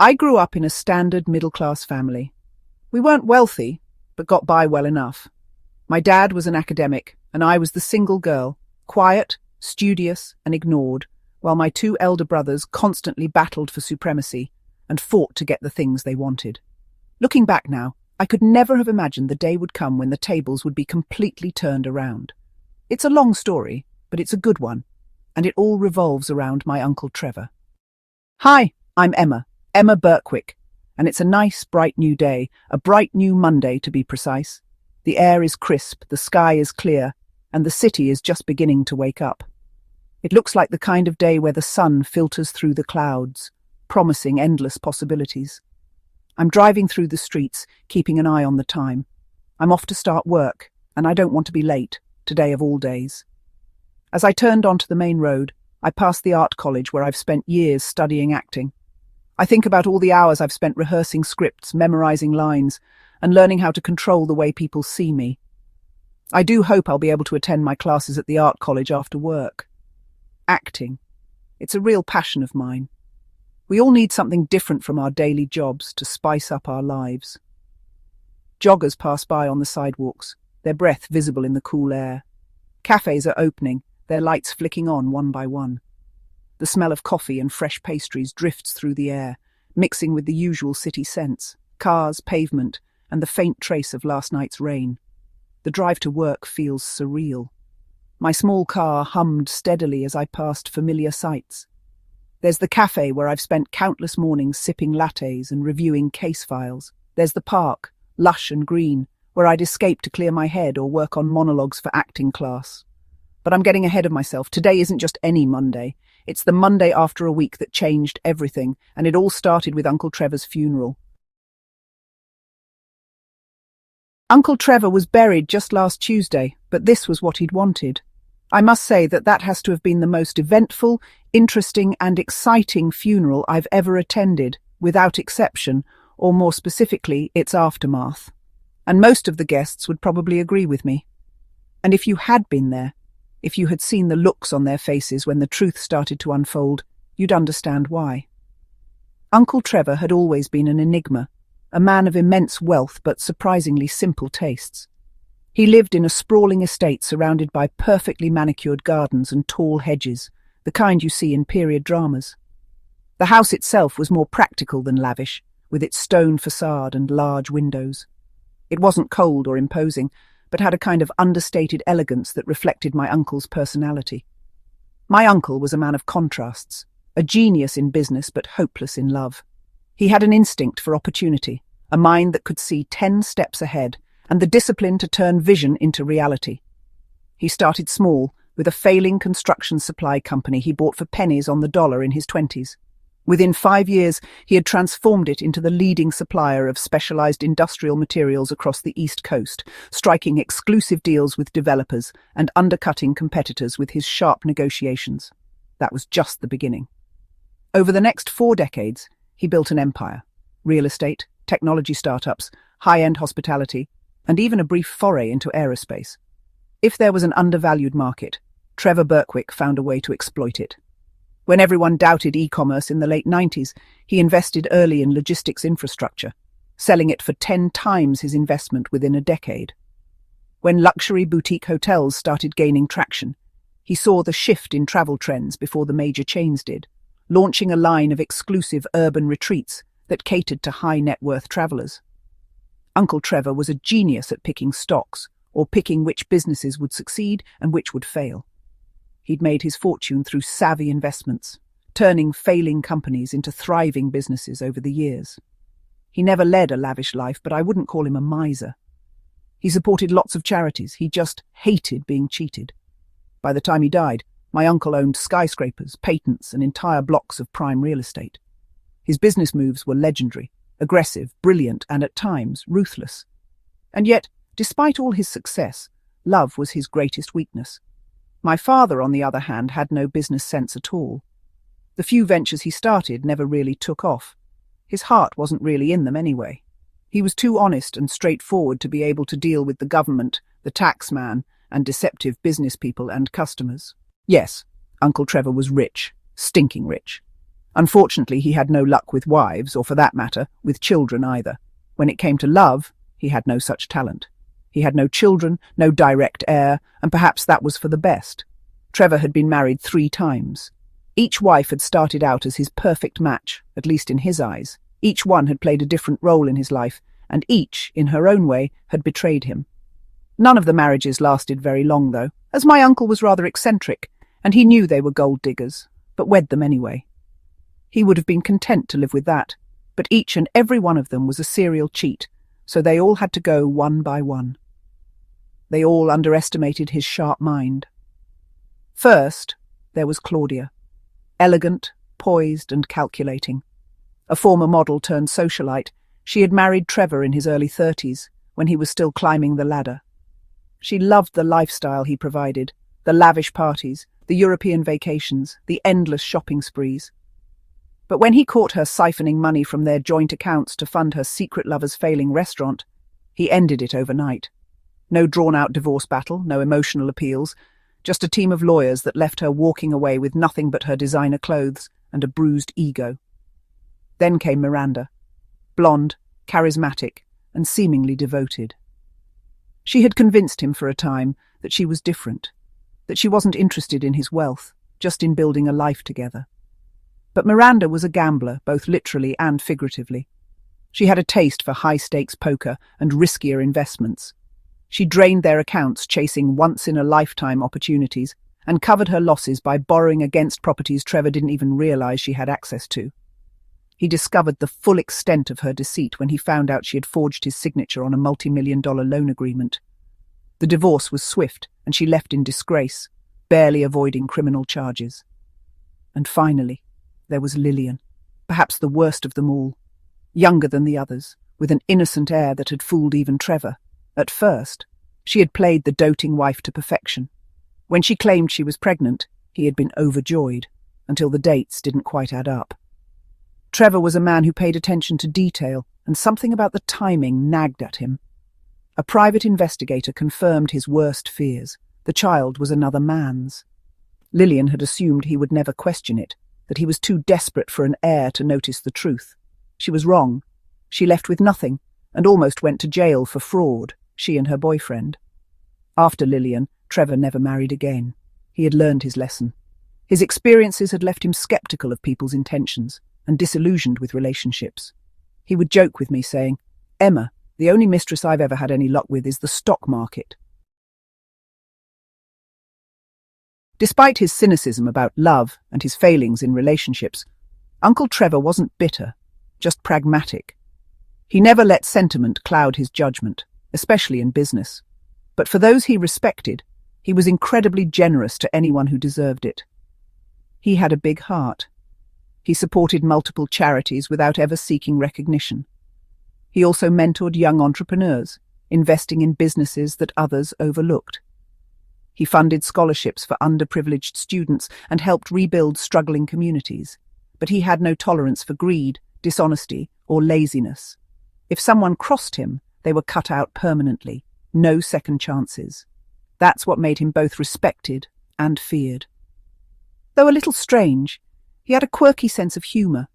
I grew up in a standard middle-class family. We weren't wealthy, but got by well enough. My dad was an academic, and I was the single girl, quiet, studious, and ignored, while my two elder brothers constantly battled for supremacy and fought to get the things they wanted. Looking back now, I could never have imagined the day would come when the tables would be completely turned around. It's a long story, but it's a good one, and it all revolves around my Uncle Trevor. Hi, I'm Emma Berkwick, and it's a nice, bright new day, a bright new Monday to be precise. The air is crisp, the sky is clear, and the city is just beginning to wake up. It looks like the kind of day where the sun filters through the clouds, promising endless possibilities. I'm driving through the streets, keeping an eye on the time. I'm off to start work, and I don't want to be late, today of all days. As I turned onto the main road, I passed the art college where I've spent years studying acting. I think about all the hours I've spent rehearsing scripts, memorizing lines, and learning how to control the way people see me. I do hope I'll be able to attend my classes at the art college after work. Acting. It's a real passion of mine. We all need something different from our daily jobs to spice up our lives. Joggers pass by on the sidewalks, their breath visible in the cool air. Cafes are opening, their lights flicking on one by one. The smell of coffee and fresh pastries drifts through the air, mixing with the usual city scents, cars, pavement, and the faint trace of last night's rain. The drive to work feels surreal. My small car hummed steadily as I passed familiar sights. There's the cafe where I've spent countless mornings sipping lattes and reviewing case files. There's the park, lush and green, where I'd escape to clear my head or work on monologues for acting class. But I'm getting ahead of myself. Today isn't just any Monday. It's the Monday after a week that changed everything, and it all started with Uncle Trevor's funeral. Uncle Trevor was buried just last Tuesday, but this was what he'd wanted. I must say that has to have been the most eventful, interesting and exciting funeral I've ever attended, without exception, or more specifically, its aftermath. And most of the guests would probably agree with me. And if you had been there, if you had seen the looks on their faces when the truth started to unfold, you'd understand why. Uncle Trevor had always been an enigma, a man of immense wealth but surprisingly simple tastes. He lived in a sprawling estate surrounded by perfectly manicured gardens and tall hedges, the kind you see in period dramas. The house itself was more practical than lavish, with its stone facade and large windows. It wasn't cold or imposing, but had a kind of understated elegance that reflected my uncle's personality. My uncle was a man of contrasts, a genius in business but hopeless in love. He had an instinct for opportunity, a mind that could see 10 steps ahead, and the discipline to turn vision into reality. He started small, with a failing construction supply company he bought for pennies on the dollar in his 20s. Within 5 years, he had transformed it into the leading supplier of specialized industrial materials across the East Coast, striking exclusive deals with developers and undercutting competitors with his sharp negotiations. That was just the beginning. Over the next 4 decades, he built an empire: real estate, technology startups, high-end hospitality, and even a brief foray into aerospace. If there was an undervalued market, Trevor Berkwick found a way to exploit it. When everyone doubted e-commerce in the late 90s, he invested early in logistics infrastructure, selling it for 10 times his investment within a decade. When luxury boutique hotels started gaining traction, he saw the shift in travel trends before the major chains did, launching a line of exclusive urban retreats that catered to high-net-worth travelers. Uncle Trevor was a genius at picking stocks, or picking which businesses would succeed and which would fail. He'd made his fortune through savvy investments, turning failing companies into thriving businesses over the years. He never led a lavish life, but I wouldn't call him a miser. He supported lots of charities. He just hated being cheated. By the time he died, my uncle owned skyscrapers, patents, and entire blocks of prime real estate. His business moves were legendary, aggressive, brilliant, and at times ruthless. And yet, despite all his success, love was his greatest weakness. My father, on the other hand, had no business sense at all. The few ventures he started never really took off. His heart wasn't really in them anyway. He was too honest and straightforward to be able to deal with the government, the tax man, and deceptive business people and customers. Yes, Uncle Trevor was rich, stinking rich. Unfortunately, he had no luck with wives, or for that matter, with children either. When it came to love, he had no such talent. He had no children, no direct heir, and perhaps that was for the best. Trevor had been married 3 times. Each wife had started out as his perfect match, at least in his eyes. Each one had played a different role in his life, and each, in her own way, had betrayed him. None of the marriages lasted very long, though, as my uncle was rather eccentric, and he knew they were gold diggers, but wed them anyway. He would have been content to live with that, but each and every one of them was a serial cheat, so they all had to go one by one. They all underestimated his sharp mind. First, there was Claudia. Elegant, poised, and calculating. A former model turned socialite, she had married Trevor in his early 30s, when he was still climbing the ladder. She loved the lifestyle he provided, the lavish parties, the European vacations, the endless shopping sprees. But when he caught her siphoning money from their joint accounts to fund her secret lover's failing restaurant, he ended it overnight. No drawn-out divorce battle, no emotional appeals, just a team of lawyers that left her walking away with nothing but her designer clothes and a bruised ego. Then came Miranda, blonde, charismatic, and seemingly devoted. She had convinced him for a time that she was different, that she wasn't interested in his wealth, just in building a life together. But Miranda was a gambler, both literally and figuratively. She had a taste for high-stakes poker and riskier investments. She drained their accounts chasing once-in-a-lifetime opportunities and covered her losses by borrowing against properties Trevor didn't even realize she had access to. He discovered the full extent of her deceit when he found out she had forged his signature on a multi-million-dollar loan agreement. The divorce was swift, and she left in disgrace, barely avoiding criminal charges. And finally, there was Lillian, perhaps the worst of them all. Younger than the others, with an innocent air that had fooled even Trevor. At first, she had played the doting wife to perfection. When she claimed she was pregnant, he had been overjoyed, until the dates didn't quite add up. Trevor was a man who paid attention to detail, and something about the timing nagged at him. A private investigator confirmed his worst fears. The child was another man's. Lillian had assumed he would never question it, that he was too desperate for an heir to notice the truth. She was wrong. She left with nothing, and almost went to jail for fraud, she and her boyfriend. After Lillian, Trevor never married again. He had learned his lesson. His experiences had left him skeptical of people's intentions and disillusioned with relationships. He would joke with me, saying, "Emma, the only mistress I've ever had any luck with is the stock market." Despite his cynicism about love and his failings in relationships, Uncle Trevor wasn't bitter, just pragmatic. He never let sentiment cloud his judgment, especially in business. But for those he respected, he was incredibly generous to anyone who deserved it. He had a big heart. He supported multiple charities without ever seeking recognition. He also mentored young entrepreneurs, investing in businesses that others overlooked. He funded scholarships for underprivileged students and helped rebuild struggling communities. But he had no tolerance for greed, dishonesty, or laziness. If someone crossed him, they were cut out permanently. No second chances. That's what made him both respected and feared. Though a little strange, he had a quirky sense of humour.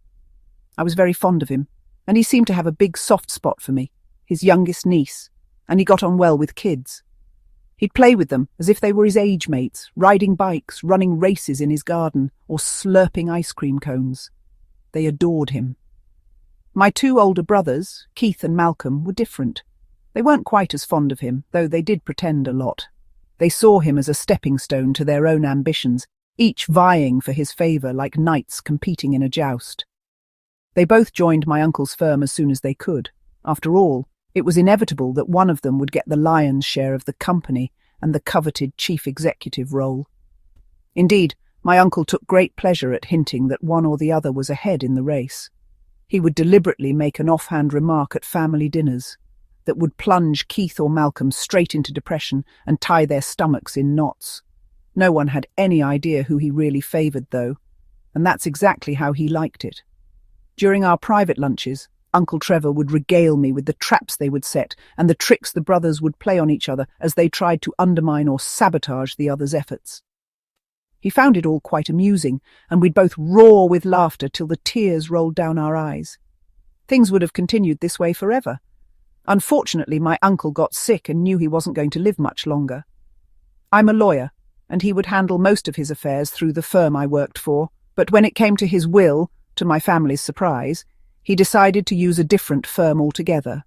I was very fond of him, and he seemed to have a big soft spot for me, his youngest niece, and he got on well with kids. He'd play with them as if they were his age mates, riding bikes, running races in his garden, or slurping ice cream cones. They adored him. My 2 older brothers, Keith and Malcolm, were different. They weren't quite as fond of him, though they did pretend a lot. They saw him as a stepping stone to their own ambitions, each vying for his favour like knights competing in a joust. They both joined my uncle's firm as soon as they could. After all, it was inevitable that one of them would get the lion's share of the company and the coveted chief executive role. Indeed, my uncle took great pleasure at hinting that one or the other was ahead in the race. He would deliberately make an offhand remark at family dinners that would plunge Keith or Malcolm straight into depression and tie their stomachs in knots. No one had any idea who he really favoured, though, and that's exactly how he liked it. During our private lunches, Uncle Trevor would regale me with the traps they would set and the tricks the brothers would play on each other as they tried to undermine or sabotage the other's efforts. He found it all quite amusing, and we'd both roar with laughter till the tears rolled down our eyes. Things would have continued this way forever. Unfortunately, my uncle got sick and knew he wasn't going to live much longer. I'm a lawyer, and he would handle most of his affairs through the firm I worked for, but when it came to his will, to my family's surprise, he decided to use a different firm altogether.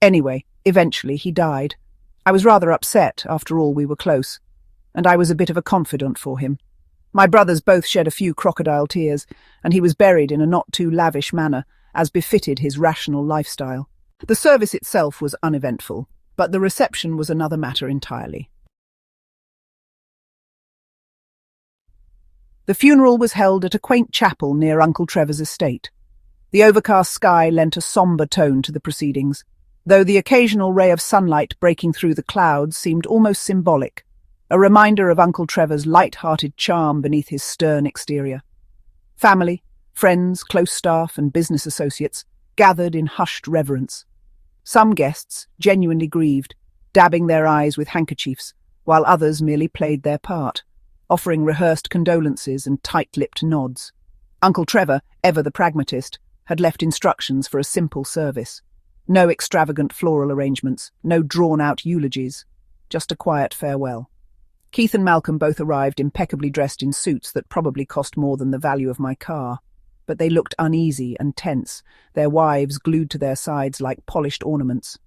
Anyway, eventually he died. I was rather upset, after all we were close, and I was a bit of a confidant for him. My brothers both shed a few crocodile tears, and he was buried in a not too lavish manner, as befitted his rational lifestyle. The service itself was uneventful, but the reception was another matter entirely. The funeral was held at a quaint chapel near Uncle Trevor's estate. The overcast sky lent a sombre tone to the proceedings, though the occasional ray of sunlight breaking through the clouds seemed almost symbolic, a reminder of Uncle Trevor's light-hearted charm beneath his stern exterior. Family, friends, close staff, and business associates gathered in hushed reverence. Some guests genuinely grieved, dabbing their eyes with handkerchiefs, while others merely played their part, offering rehearsed condolences and tight-lipped nods. Uncle Trevor, ever the pragmatist, had left instructions for a simple service. No extravagant floral arrangements, no drawn-out eulogies, just a quiet farewell. Keith and Malcolm both arrived impeccably dressed in suits that probably cost more than the value of my car, but they looked uneasy and tense, their wives glued to their sides like polished ornaments.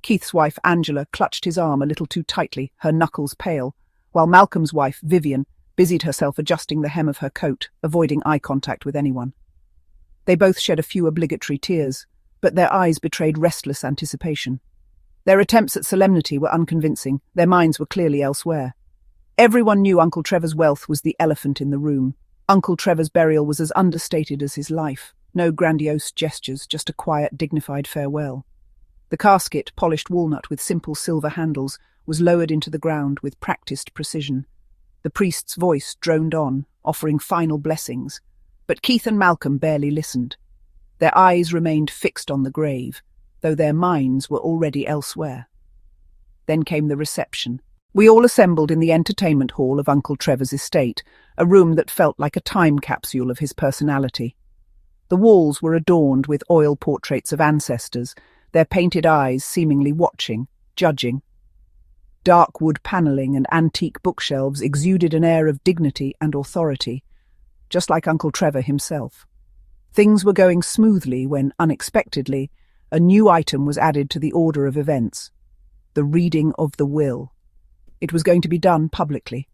Keith's wife, Angela, clutched his arm a little too tightly, her knuckles pale, while Malcolm's wife, Vivian, busied herself adjusting the hem of her coat, avoiding eye contact with anyone. They both shed a few obligatory tears, but their eyes betrayed restless anticipation. Their attempts at solemnity were unconvincing, their minds were clearly elsewhere. Everyone knew Uncle Trevor's wealth was the elephant in the room. Uncle Trevor's burial was as understated as his life. No grandiose gestures, just a quiet, dignified farewell. The casket, polished walnut with simple silver handles, was lowered into the ground with practiced precision. The priest's voice droned on, offering final blessings, but Keith and Malcolm barely listened. Their eyes remained fixed on the grave, though their minds were already elsewhere. Then came the reception. We all assembled in the entertainment hall of Uncle Trevor's estate, a room that felt like a time capsule of his personality. The walls were adorned with oil portraits of ancestors, their painted eyes seemingly watching, judging. Dark wood panelling and antique bookshelves exuded an air of dignity and authority, just like Uncle Trevor himself. Things were going smoothly when, unexpectedly, a new item was added to the order of events: the reading of the will. It was going to be done publicly.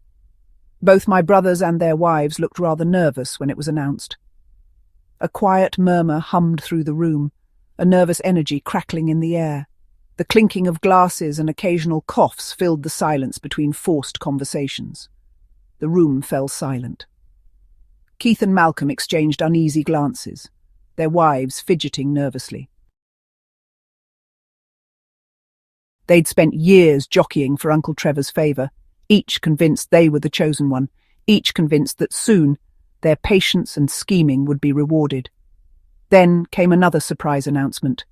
Both my brothers and their wives looked rather nervous when it was announced. A quiet murmur hummed through the room, a nervous energy crackling in the air. The clinking of glasses and occasional coughs filled the silence between forced conversations. The room fell silent. Keith and Malcolm exchanged uneasy glances, their wives fidgeting nervously. They'd spent years jockeying for Uncle Trevor's favour, each convinced they were the chosen one, each convinced that soon their patience and scheming would be rewarded. Then came another surprise announcement.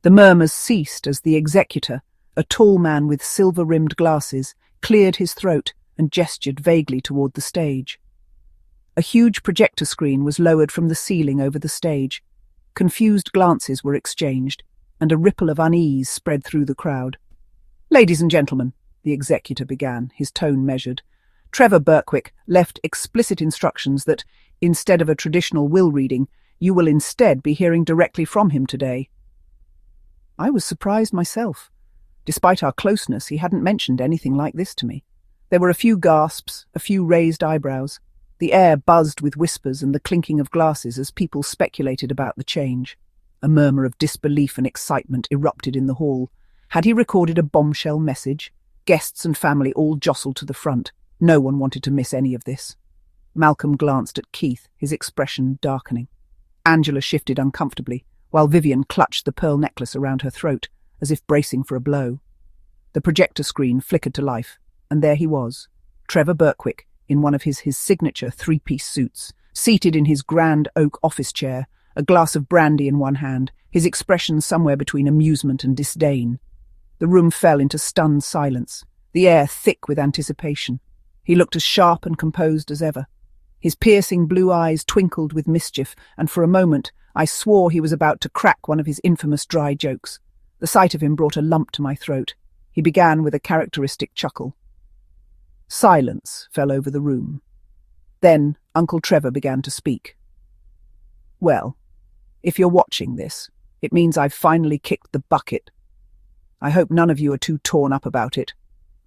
The murmurs ceased as the executor, a tall man with silver-rimmed glasses, cleared his throat and gestured vaguely toward the stage. A huge projector screen was lowered from the ceiling over the stage. Confused glances were exchanged, and a ripple of unease spread through the crowd. "Ladies and gentlemen," the executor began, his tone measured, "Trevor Berkwick left explicit instructions that, instead of a traditional will reading, you will instead be hearing directly from him today." I was surprised myself. Despite our closeness, he hadn't mentioned anything like this to me. There were a few gasps, a few raised eyebrows. The air buzzed with whispers and the clinking of glasses as people speculated about the change. A murmur of disbelief and excitement erupted in the hall. Had he recorded a bombshell message? Guests and family all jostled to the front. No one wanted to miss any of this. Malcolm glanced at Keith, his expression darkening. Angela shifted uncomfortably, while Vivian clutched the pearl necklace around her throat, as if bracing for a blow. The projector screen flickered to life, and there he was, Trevor Berkwick, in one of his signature three-piece suits, seated in his grand oak office chair, a glass of brandy in one hand, his expression somewhere between amusement and disdain. The room fell into stunned silence, the air thick with anticipation. He looked as sharp and composed as ever. His piercing blue eyes twinkled with mischief, and for a moment I swore he was about to crack one of his infamous dry jokes. The sight of him brought a lump to my throat. He began with a characteristic chuckle. Silence fell over the room. Then Uncle Trevor began to speak. Well, if you're watching this, it means I've finally kicked the bucket. I hope none of you are too torn up about it.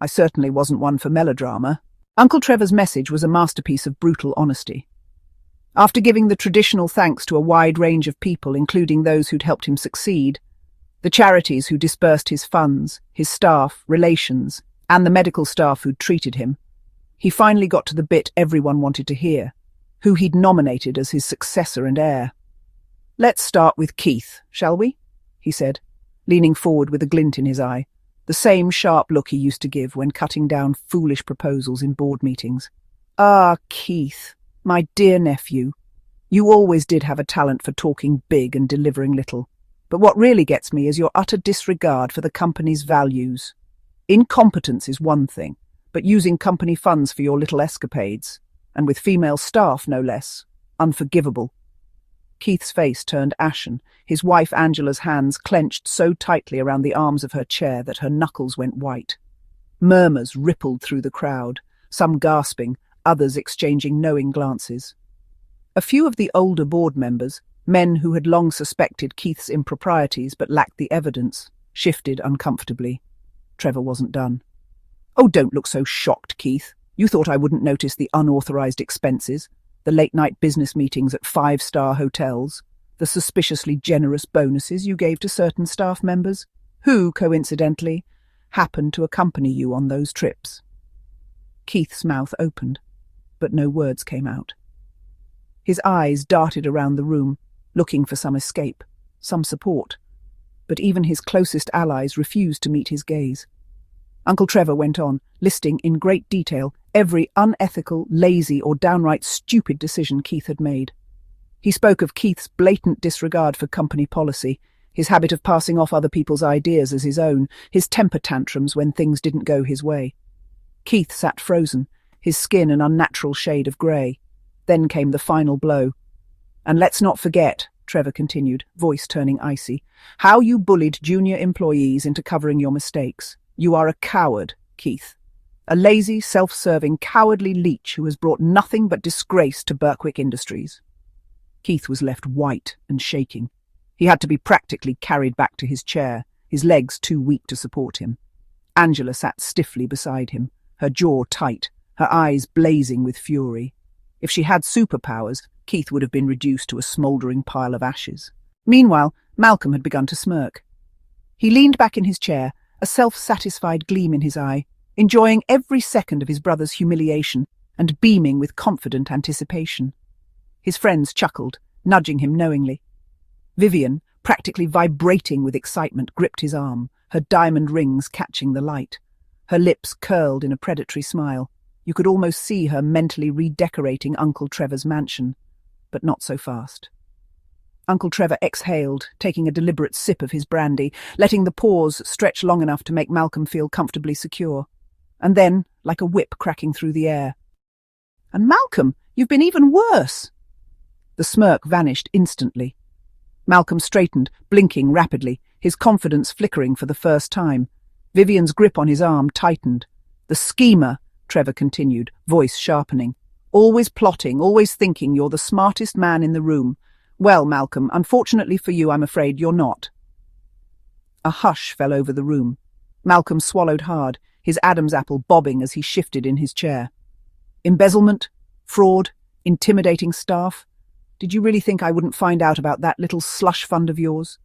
I certainly wasn't one for melodrama. Uncle Trevor's message was a masterpiece of brutal honesty. After giving the traditional thanks to a wide range of people, including those who'd helped him succeed, the charities who dispersed his funds, his staff, relations, and the medical staff who'd treated him, he finally got to the bit everyone wanted to hear, who he'd nominated as his successor and heir. Let's start with Keith, shall we? He said, leaning forward with a glint in his eye, the same sharp look he used to give when cutting down foolish proposals in board meetings. Ah, Keith, my dear nephew, you always did have a talent for talking big and delivering little. But what really gets me is your utter disregard for the company's values. Incompetence is one thing, but using company funds for your little escapades, and with female staff no less, unforgivable. Keith's face turned ashen, his wife Angela's hands clenched so tightly around the arms of her chair that her knuckles went white. Murmurs rippled through the crowd, some gasping, others exchanging knowing glances. A few of the older board members, men who had long suspected Keith's improprieties but lacked the evidence, shifted uncomfortably. Trevor wasn't done. Oh, don't look so shocked, Keith. You thought I wouldn't notice the unauthorized expenses, the late-night business meetings at five-star hotels, the suspiciously generous bonuses you gave to certain staff members, who, coincidentally, happened to accompany you on those trips. Keith's mouth opened, but no words came out. His eyes darted around the room, looking for some escape, some support, but even his closest allies refused to meet his gaze. Uncle Trevor went on, listing in great detail every unethical, lazy, or downright stupid decision Keith had made. He spoke of Keith's blatant disregard for company policy, his habit of passing off other people's ideas as his own, his temper tantrums when things didn't go his way. Keith sat frozen, his skin an unnatural shade of grey. Then came the final blow. And let's not forget, Trevor continued, voice turning icy, how you bullied junior employees into covering your mistakes. You are a coward, Keith. A lazy, self-serving, cowardly leech who has brought nothing but disgrace to Berkwick Industries. Keith was left white and shaking. He had to be practically carried back to his chair, his legs too weak to support him. Angela sat stiffly beside him, her jaw tight, her eyes blazing with fury. If she had superpowers, Keith would have been reduced to a smouldering pile of ashes. Meanwhile, Malcolm had begun to smirk. He leaned back in his chair, a self-satisfied gleam in his eye, enjoying every second of his brother's humiliation and beaming with confident anticipation. His friends chuckled, nudging him knowingly. Vivian, practically vibrating with excitement, gripped his arm, her diamond rings catching the light. Her lips curled in a predatory smile. You could almost see her mentally redecorating Uncle Trevor's mansion, but not so fast. Uncle Trevor exhaled, taking a deliberate sip of his brandy, letting the pause stretch long enough to make Malcolm feel comfortably secure. And then, like a whip cracking through the air. And Malcolm, you've been even worse. The smirk vanished instantly. Malcolm straightened, blinking rapidly, his confidence flickering for the first time. Vivian's grip on his arm tightened. The schemer, Trevor continued, voice sharpening. Always plotting, always thinking you're the smartest man in the room. Well, Malcolm, unfortunately for you, I'm afraid you're not. A hush fell over the room. Malcolm swallowed hard, his Adam's apple bobbing as he shifted in his chair. Embezzlement? Fraud? Intimidating staff? Did you really think I wouldn't find out about that little slush fund of yours?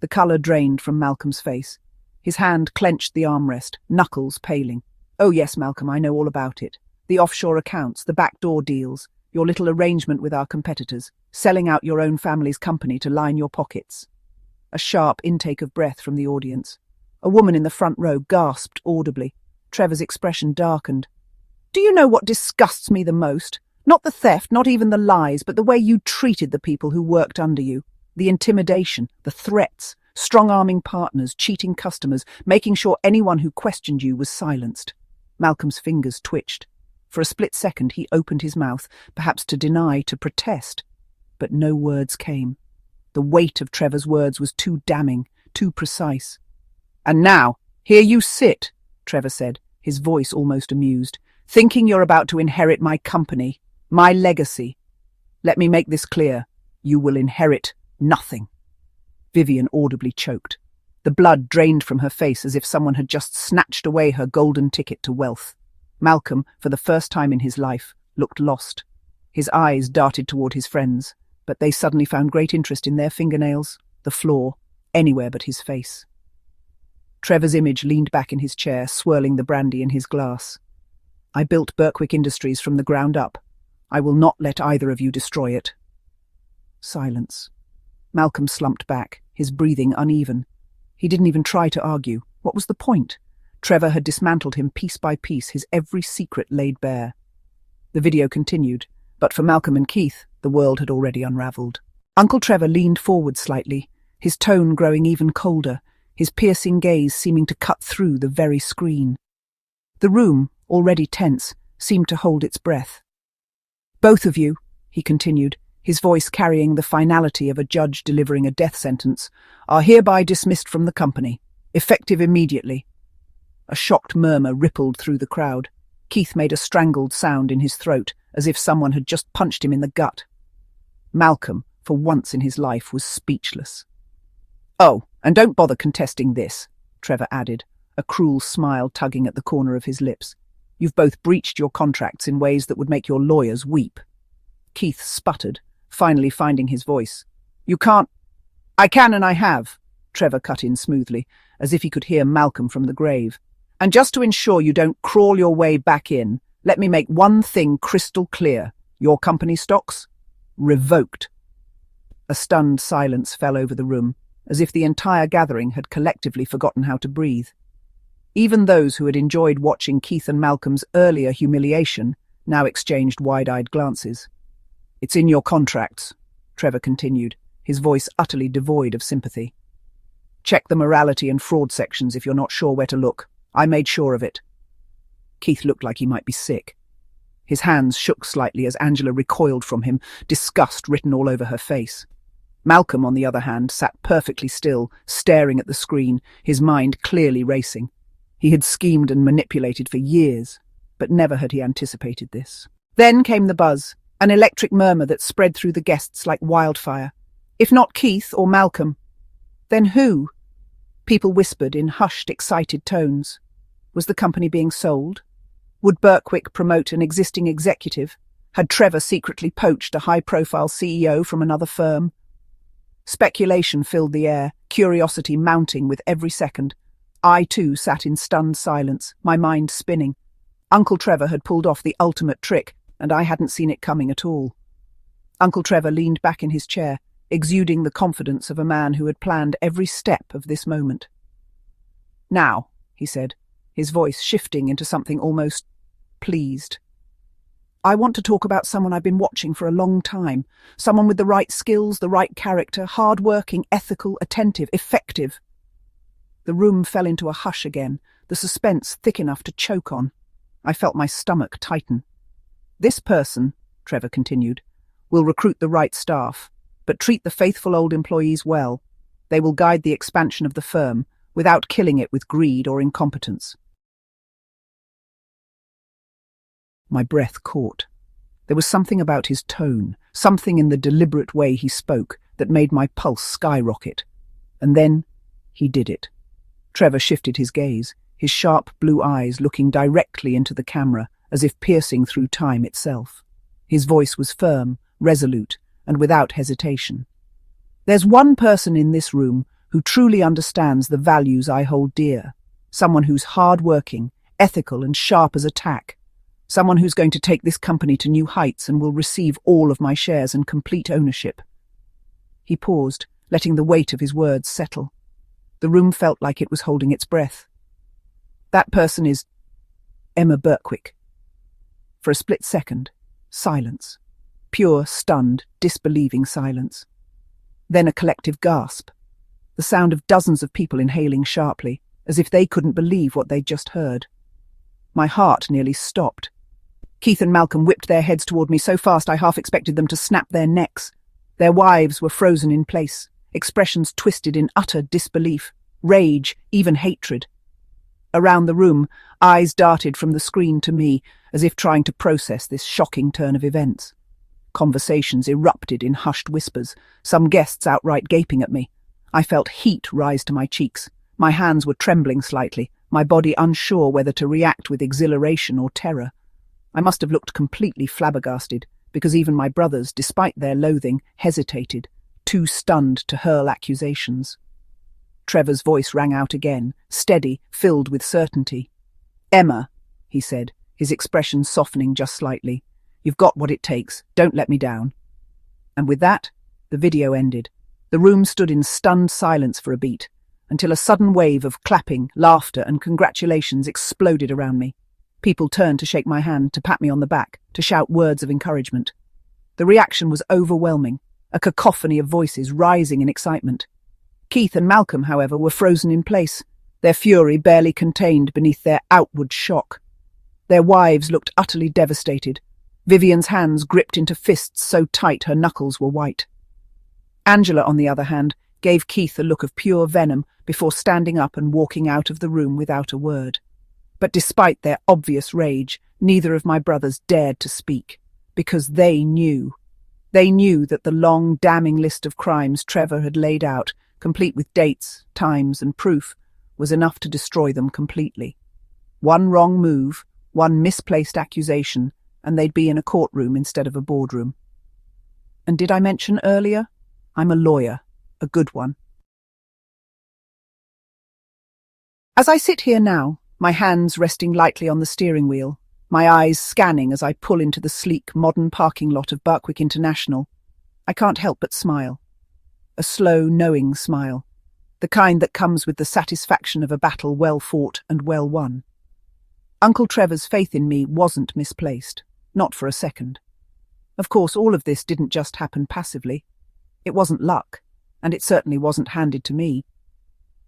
The colour drained from Malcolm's face. His hand clenched the armrest, knuckles paling. Oh yes, Malcolm, I know all about it. The offshore accounts, the backdoor deals, your little arrangement with our competitors, selling out your own family's company to line your pockets. A sharp intake of breath from the audience. A woman in the front row gasped audibly. Trevor's expression darkened. Do you know what disgusts me the most? Not the theft, not even the lies, but the way you treated the people who worked under you. The intimidation, the threats, strong-arming partners, cheating customers, making sure anyone who questioned you was silenced. Malcolm's fingers twitched. For a split second he opened his mouth, perhaps to deny, to protest, but no words came. The weight of Trevor's words was too damning, too precise. "And now, here you sit," Trevor said, his voice almost amused, "thinking you're about to inherit my company, my legacy. Let me make this clear. You will inherit nothing." Vivian audibly choked. The blood drained from her face as if someone had just snatched away her golden ticket to wealth. Malcolm, for the first time in his life, looked lost. His eyes darted toward his friends, but they suddenly found great interest in their fingernails, the floor, anywhere but his face. Trevor's image leaned back in his chair, swirling the brandy in his glass. "I built Berkwick Industries from the ground up. I will not let either of you destroy it." Silence. Malcolm slumped back, his breathing uneven. He didn't even try to argue. What was the point? Trevor had dismantled him piece by piece, his every secret laid bare. The video continued, but for Malcolm and Keith, the world had already unravelled. Uncle Trevor leaned forward slightly, his tone growing even colder, his piercing gaze seeming to cut through the very screen. The room, already tense, seemed to hold its breath. "Both of you," he continued, his voice carrying the finality of a judge delivering a death sentence, "are hereby dismissed from the company, effective immediately." A shocked murmur rippled through the crowd. Keith made a strangled sound in his throat, as if someone had just punched him in the gut. Malcolm, for once in his life, was speechless. "Oh, and don't bother contesting this," Trevor added, a cruel smile tugging at the corner of his lips. "You've both breached your contracts in ways that would make your lawyers weep." Keith sputtered, finally finding his voice. "You can't—" "I can and I have," Trevor cut in smoothly, as if he could hear Malcolm from the grave. "And just to ensure you don't crawl your way back in, let me make one thing crystal clear. Your company stocks? Revoked." A stunned silence fell over the room, as if the entire gathering had collectively forgotten how to breathe. Even those who had enjoyed watching Keith and Malcolm's earlier humiliation now exchanged wide-eyed glances. "It's in your contracts," Trevor continued, his voice utterly devoid of sympathy. "Check the morality and fraud sections if you're not sure where to look. I made sure of it." Keith looked like he might be sick. His hands shook slightly as Angela recoiled from him, disgust written all over her face. Malcolm, on the other hand, sat perfectly still, staring at the screen, his mind clearly racing. He had schemed and manipulated for years, but never had he anticipated this. Then came the buzz, an electric murmur that spread through the guests like wildfire. If not Keith or Malcolm, then who? People whispered in hushed, excited tones. Was the company being sold? Would Berkwick promote an existing executive? Had Trevor secretly poached a high-profile CEO from another firm? Speculation filled the air, curiosity mounting with every second. I, too, sat in stunned silence, my mind spinning. Uncle Trevor had pulled off the ultimate trick, and I hadn't seen it coming at all. Uncle Trevor leaned back in his chair, exuding the confidence of a man who had planned every step of this moment. "Now," he said, his voice shifting into something almost pleased. "I want to talk about someone I've been watching for a long time. Someone with the right skills, the right character, hard-working, ethical, attentive, effective." The room fell into a hush again, the suspense thick enough to choke on. I felt my stomach tighten. "This person," Trevor continued, "will recruit the right staff, but treat the faithful old employees well. They will guide the expansion of the firm, without killing it with greed or incompetence." My breath caught. There was something about his tone, something in the deliberate way he spoke, that made my pulse skyrocket. And then he did it. Trevor shifted his gaze, his sharp blue eyes looking directly into the camera, as if piercing through time itself. His voice was firm, resolute, and without hesitation. "There's one person in this room who truly understands the values I hold dear. Someone who's hard-working, ethical, and sharp as a tack. Someone who's going to take this company to new heights and will receive all of my shares and complete ownership." He paused, letting the weight of his words settle. The room felt like it was holding its breath. "That person is Emma Berkwick." For a split second, silence. Pure, stunned, disbelieving silence. Then a collective gasp. The sound of dozens of people inhaling sharply, as if they couldn't believe what they'd just heard. My heart nearly stopped. Keith and Malcolm whipped their heads toward me so fast I half expected them to snap their necks. Their wives were frozen in place, expressions twisted in utter disbelief, rage, even hatred. Around the room, eyes darted from the screen to me, as if trying to process this shocking turn of events. Conversations erupted in hushed whispers, some guests outright gaping at me. I felt heat rise to my cheeks. My hands were trembling slightly, my body unsure whether to react with exhilaration or terror. I must have looked completely flabbergasted, because even my brothers, despite their loathing, hesitated, too stunned to hurl accusations. Trevor's voice rang out again, steady, filled with certainty. "Emma," he said, his expression softening just slightly. "You've got what it takes. Don't let me down." And with that, the video ended. The room stood in stunned silence for a beat, until a sudden wave of clapping, laughter, and congratulations exploded around me. People turned to shake my hand, to pat me on the back, to shout words of encouragement. The reaction was overwhelming, a cacophony of voices rising in excitement. Keith and Malcolm, however, were frozen in place, their fury barely contained beneath their outward shock. Their wives looked utterly devastated, Vivian's hands gripped into fists so tight her knuckles were white. Angela, on the other hand, gave Keith a look of pure venom before standing up and walking out of the room without a word. But despite their obvious rage, neither of my brothers dared to speak, because they knew. They knew that the long, damning list of crimes Trevor had laid out, complete with dates, times, and proof, was enough to destroy them completely. One wrong move, one misplaced accusation, and they'd be in a courtroom instead of a boardroom. And did I mention earlier? I'm a lawyer, a good one. As I sit here now, my hands resting lightly on the steering wheel, my eyes scanning as I pull into the sleek, modern parking lot of Berkwick International, I can't help but smile. A slow, knowing smile, the kind that comes with the satisfaction of a battle well fought and well won. Uncle Trevor's faith in me wasn't misplaced, not for a second. Of course, all of this didn't just happen passively. It wasn't luck, and it certainly wasn't handed to me.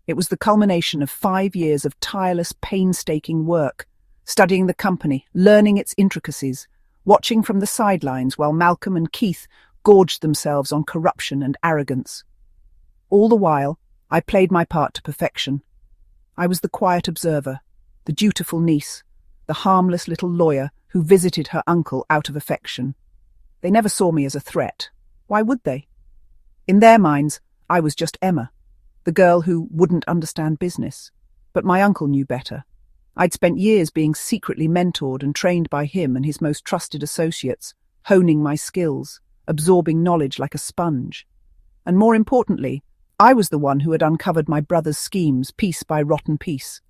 It was the culmination of 5 years of tireless, painstaking work, studying the company, learning its intricacies, watching from the sidelines while Malcolm and Keith gorged themselves on corruption and arrogance. All the while, I played my part to perfection. I was the quiet observer, the dutiful niece, the harmless little lawyer who visited her uncle out of affection. They never saw me as a threat. Why would they? In their minds, I was just Emma, the girl who wouldn't understand business. But my uncle knew better. I'd spent years being secretly mentored and trained by him and his most trusted associates, honing my skills, absorbing knowledge like a sponge. And more importantly, I was the one who had uncovered my brother's schemes piece by rotten piece.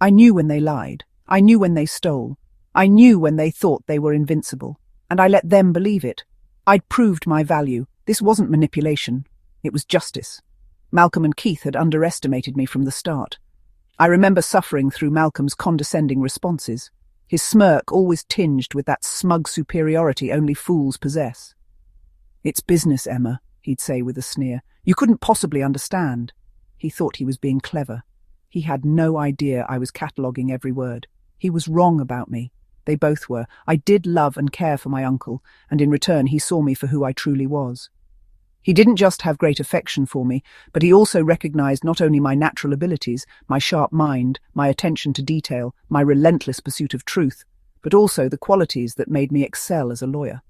I knew when they lied. I knew when they stole. I knew when they thought they were invincible. And I let them believe it. I'd proved my value. This wasn't manipulation. It was justice. Malcolm and Keith had underestimated me from the start. I remember suffering through Malcolm's condescending responses, his smirk always tinged with that smug superiority only fools possess. "It's business, Emma," he'd say with a sneer. "You couldn't possibly understand." He thought he was being clever. He had no idea I was cataloguing every word. He was wrong about me. They both were. I did love and care for my uncle, and in return he saw me for who I truly was. He didn't just have great affection for me, but he also recognized not only my natural abilities, my sharp mind, my attention to detail, my relentless pursuit of truth, but also the qualities that made me excel as a lawyer.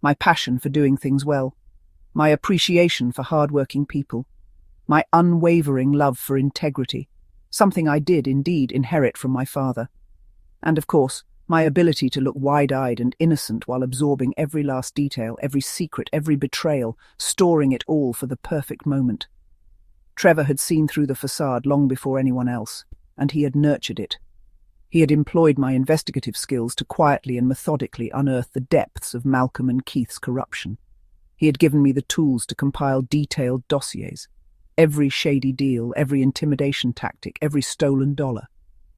My passion for doing things well, my appreciation for hard-working people, my unwavering love for integrity, something I did indeed inherit from my father. And of course, my ability to look wide-eyed and innocent while absorbing every last detail, every secret, every betrayal, storing it all for the perfect moment. Trevor had seen through the facade long before anyone else, and he had nurtured it. He had employed my investigative skills to quietly and methodically unearth the depths of Malcolm and Keith's corruption. He had given me the tools to compile detailed dossiers. Every shady deal, every intimidation tactic, every stolen dollar.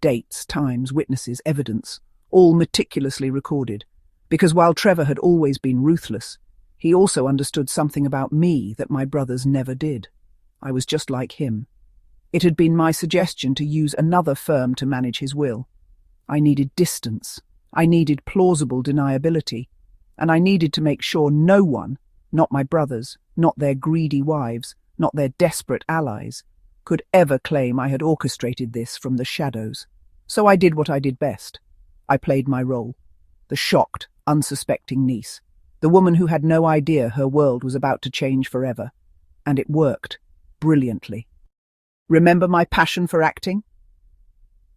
Dates, times, witnesses, evidence, all meticulously recorded, because while Trevor had always been ruthless, he also understood something about me that my brothers never did. I was just like him. It had been my suggestion to use another firm to manage his will. I needed distance, I needed plausible deniability, and I needed to make sure no one, not my brothers, not their greedy wives, not their desperate allies, could ever claim I had orchestrated this from the shadows. So I did what I did best. I played my role. The shocked, unsuspecting niece. The woman who had no idea her world was about to change forever. And it worked. Brilliantly. Remember my passion for acting?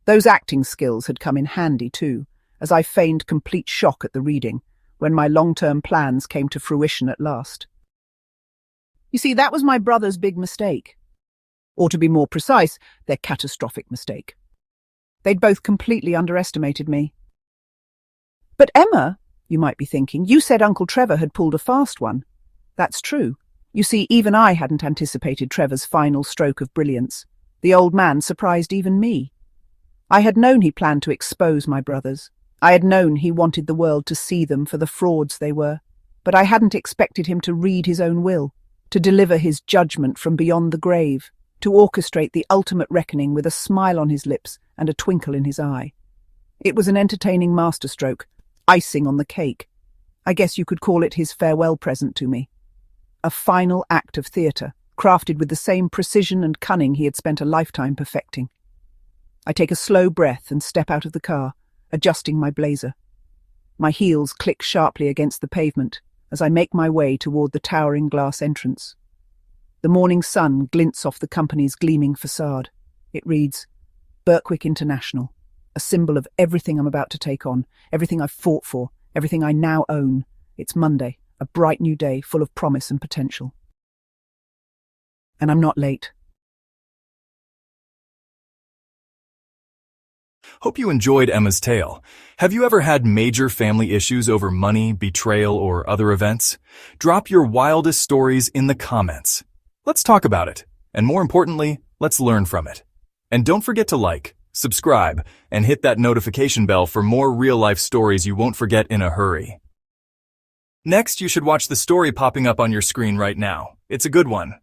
Those acting skills had come in handy too, as I feigned complete shock at the reading, when my long-term plans came to fruition at last. You see, that was my brother's big mistake. Or to be more precise, their catastrophic mistake. They'd both completely underestimated me. But Emma, you might be thinking, you said Uncle Trevor had pulled a fast one. That's true. You see, even I hadn't anticipated Trevor's final stroke of brilliance. The old man surprised even me. I had known he planned to expose my brothers. I had known he wanted the world to see them for the frauds they were. But I hadn't expected him to read his own will, to deliver his judgment from beyond the grave, to orchestrate the ultimate reckoning with a smile on his lips and a twinkle in his eye. It was an entertaining masterstroke, icing on the cake. I guess you could call it his farewell present to me. A final act of theatre, crafted with the same precision and cunning he had spent a lifetime perfecting. I take a slow breath and step out of the car, adjusting my blazer. My heels click sharply against the pavement as I make my way toward the towering glass entrance. The morning sun glints off the company's gleaming facade. It reads, Berkwick International, a symbol of everything I'm about to take on, everything I've fought for, everything I now own. It's Monday, a bright new day full of promise and potential. And I'm not late. Hope you enjoyed Emma's tale. Have you ever had major family issues over money, betrayal, or other events? Drop your wildest stories in the comments. Let's talk about it. And more importantly, let's learn from it. And don't forget to like, subscribe, and hit that notification bell for more real-life stories you won't forget in a hurry. Next, you should watch the story popping up on your screen right now. It's a good one.